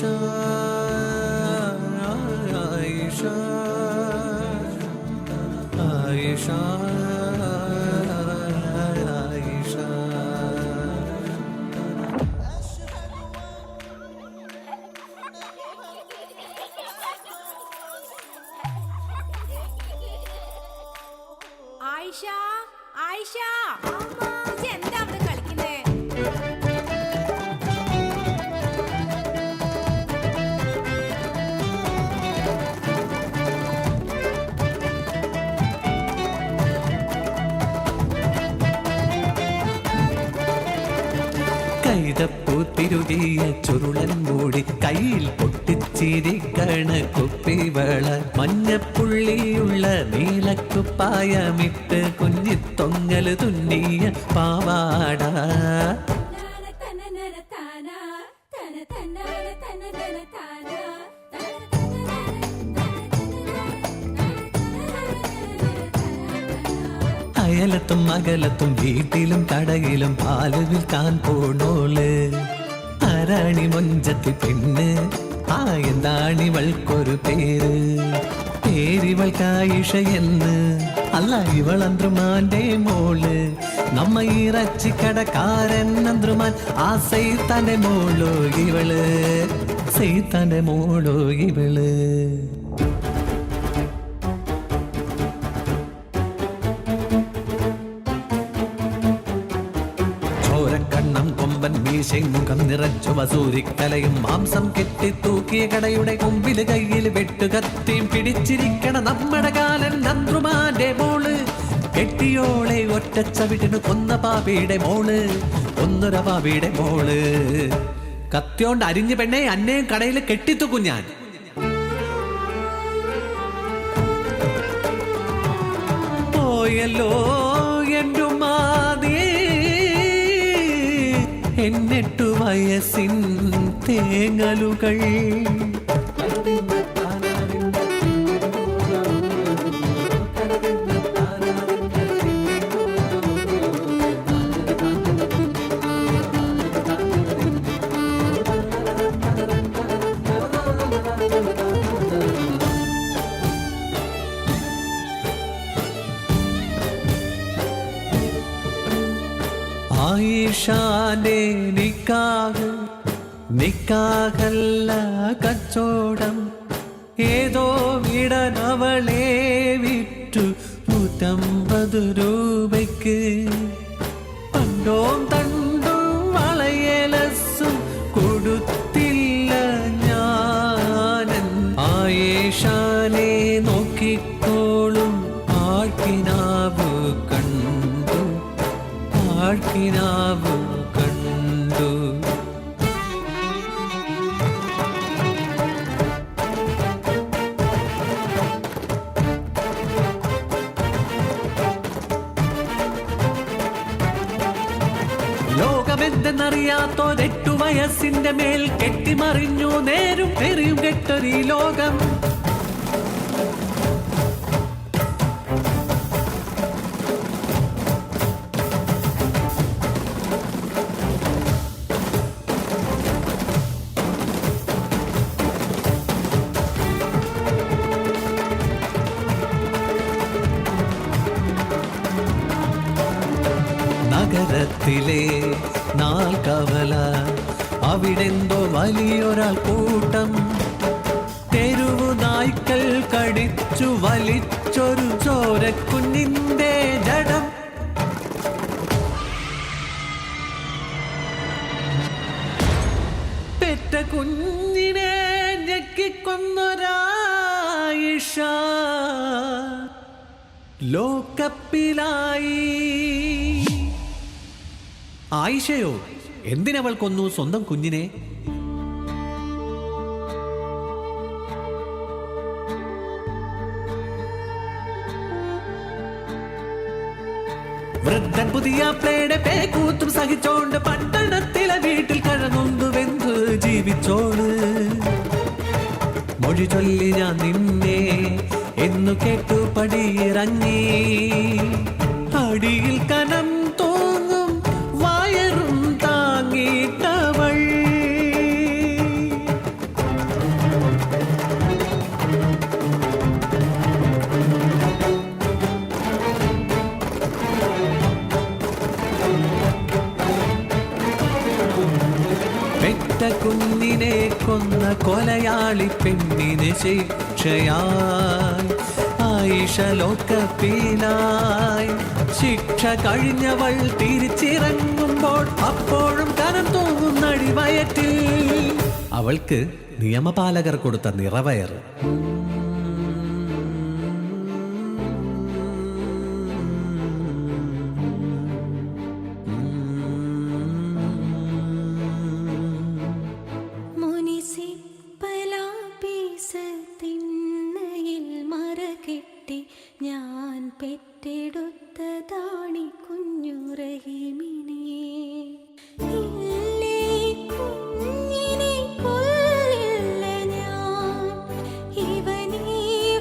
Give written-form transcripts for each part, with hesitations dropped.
ആയിഷ ആയിഷ ആയിഷ ആയിഷ ആയിഷ എന്താ അവിടെ കളിക്കുന്നേ? കൈതപ്പൂത്തിരുകിയ ചുരുളൻ മൂടി കയ്യിൽ പൊട്ടിച്ചിരിക്കണ കുപ്പിവള മഞ്ഞപ്പുള്ളിയുള്ള നീലക്കുപ്പായമിട്ട് കുഞ്ഞിത്തൊങ്ങല് തുന്നിയ പാവാട അയലത്തും അകലത്തും വീട്ടിലും കടയിലും പാല് വിൽക്കാൻ പോണോള് ആരാണി മൊഞ്ചത്തി പെണ്ണ് ആ എന്താണിവൾക്കൊരു പേര് പേരിവൾക്കായിഷ എന്ന് അല്ല ഇവൾ അന്ത്രുമാന്റെ മോള് നമ്മ ഇറച്ചിക്കടക്കാരൻ അന്ത്രുമാൻ ആ സൈത്താന്റെ മോളോ ഇവള് സൈത്താന്റെ മോളോ ഇവള് മുഖം നിറച്ചു വസൂരിക്കലയും മാംസം കെട്ടി തൂക്കിയ കടയുടെ മുമ്പില് കയ്യിൽ വെട്ടുകത്തിയും പിടിച്ചിരിക്കണ നമ്മുടെ കാലൻ നന്ദ്രുമാന്റെ മോള് കെട്ടിയോളെ ഒറ്റച്ചവിട്ടിന് കൊന്ന പാപിയുടെ മോള് ഒന്നൊര പാപിയുടെ മോള് കത്തിയോണ്ട് അരിഞ്ഞ പെണ്ണെ അന്നേം കടയിൽ കെട്ടിത്തൂക്കും ഞാൻ പോയല്ലോ എന്റെ എന്നെട്ടു വയസ്സിൻ തേങ്ങലുകൾ ആയിഷാന്റെ നിക്കാഹല്ല കച്ചോടം ഏതോ വിടനവളെ വിറ്റു 150 രൂപയ്ക്ക് പണ്ടോം തണ്ടും വളയലസും കൊടുത്തില്ല ഞാനൻ ആയിഷാനെ നോക്കിക്കോളും ആൾക്കിനാവ് കണ്ടു ആൾക്കിനാവ് കണ്ടു ലോകമെന്തെന്നറിയാത്തോരെട്ടു വയസ്സിന്റെ മേൽ കെട്ടിമറിഞ്ഞു നേരും തെറിയും കെട്ടൊരീ ലോകം നഗരത്തിലെ നാൽക്കവല അവിടെന്തോ വലിയൊരാൾ കൂട്ടം തെരുവു നായ്ക്കൾ കടിച്ചു വലിച്ചൊരു ചോരക്കുഞ്ഞിന്റെ ജഡം പെറ്റ കുഞ്ഞിനെ ഞെക്കിക്കൊന്നൊരായിഷ ലോകപ്പിലായി ആയിഷയോ എന്തിനവൾ കൊന്നു സ്വന്തം കുഞ്ഞിനെ വൃദ്ധൻ പുതിയ പ്ലേയുടെ പേക്കൂത്തും സഹിച്ചോണ്ട് പട്ടണത്തിലെ വീട്ടിൽ കഴങ്ങുന്നു വെന്ത് ജീവിച്ചോള് മൊഴി ചൊല്ലി ഞാൻ നിന്നെ എന്നു കേട്ടു പടിയിറങ്ങി അടിയിൽ കനം തോന്നും വയറും താങ്ങിട്ടവൾ കുഞ്ഞിനെ കൊന്ന കൊലയാളി പെണ്ണിന് ശിക്ഷയായി ആയിഷ ലോകപ്പിലായി. ശിക്ഷ കഴിഞ്ഞവൾ തിരിച്ചിറങ്ങുമ്പോൾ അപ്പോഴും കനം തൂങ്ങുന്നടി വയറ്റിൽ. അവൾക്ക് നിയമപാലകർ കൊടുത്ത നിറവയർ. ഞാൻ പെറ്റെടുത്തതാണി കുഞ്ഞു റഹീമിനെ. ഇല്ലേ കുഞ്ഞിനെ കൊല്ലില്ല ഞാൻ, ഇവനെ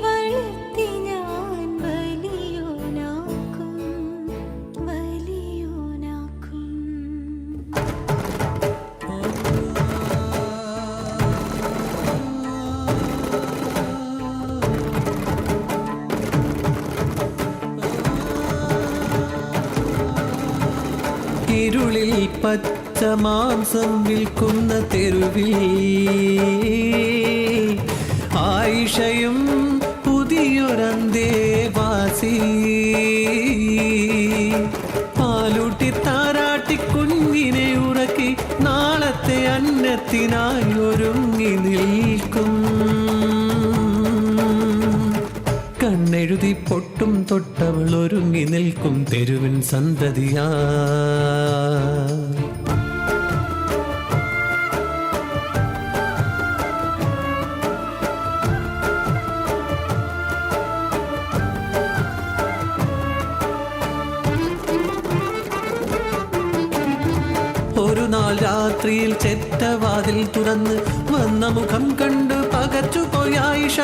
വളർത്തി ഞാൻ വലിയോനാക്കും. ഇരുളിൽ പച്ച മാംസം വിൽക്കുന്ന തെരുവിൽ ആയിഷയും പുതിയൊരന്തേവാസി. പാലൂട്ടി താരാട്ടി കുഞ്ഞിനെ ഉറക്കി നാളത്തെ അന്നത്തിനായി ഒരുങ്ങി നിൽക്കും. കണ്ണെഴുതി പൊട്ടും തൊട്ടവൾ ഒരുങ്ങി നിൽക്കും തെരുവിൻ സന്തതിയാ. ഒരു നാൾ രാത്രിയിൽ ചെറ്റവാതിൽ തുറന്ന് വന്ന മുഖം കണ്ട് പകച്ചുപോയ ആയിഷ.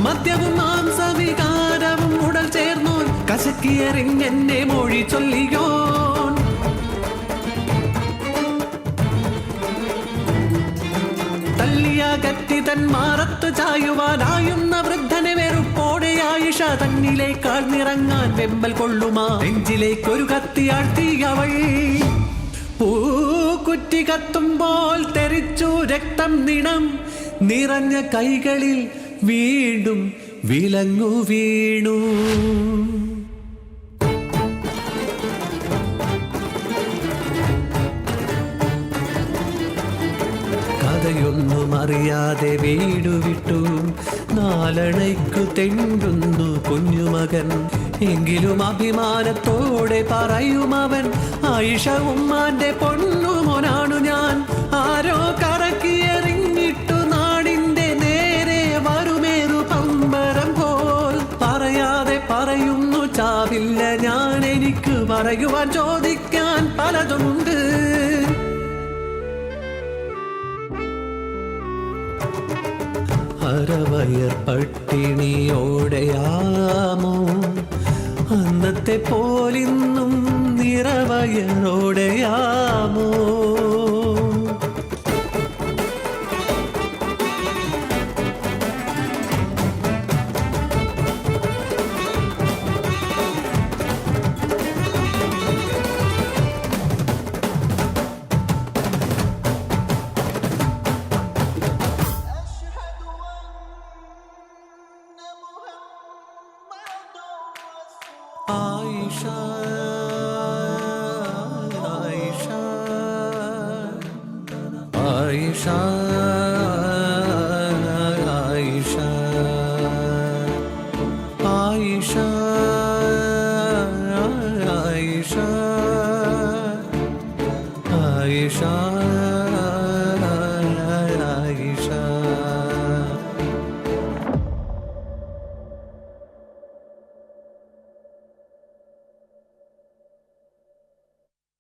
മദ്യവും മാംസവികാരവും ഉടൽ ചേർന്നോൻ കശക്കിയെറിഞ്ഞെന്നെ മൊഴി ചൊല്ലിയോൻ. തല്ലിയ കത്തി തൻ മാറത്ത് ചായുവാനായുന്ന വൃദ്ധനെ വെറുപ്പോടെ ആയിഷ തന്നിലേക്കാൾ നിറങ്ങാൻ വെമ്പൽ കൊള്ളുമാ നെഞ്ചിലേക്കൊരു കത്തിയാഴ്ത്തിയവൾ. പൂക്കുറ്റി കത്തുമ്പോൾ തെറിച്ചു രക്തം നിണം നിറഞ്ഞ കൈകളിൽ വീണ്ടും വിലങ്ങു വീണു. കഥയൊന്നും അറിയാതെ വീടു വിട്ടു നാലണയ്ക്കു തെണ്ടുന്നു കുഞ്ഞുമകൻ. എങ്കിലും അഭിമാനത്തോടെ പറയുമവൻ, ആയിഷ ഉമ്മാന്റെ പൊന്നുമോനാണു ഞാൻ. ആരോ കറക്കിയെറിഞ്ഞിട്ടു നാടിന്റെ നേരെ വരുമേറു പമ്പരം പോൽ. പറയാതെ പറയുന്നു ചാവില്ല ഞാൻ, എനിക്ക് പറയുവാൻ ചോദിക്കാൻ പലതുണ്ട്. അരവയർ പട്ടിണിയോടെയാമോ അന്നത്തെ പോലിന്നും നിറവയറോടെയാമോ? ആയിഷ ആയിഷ ആയിഷ ആയിഷ ആയിഷ ആയിഷ ആയിഷ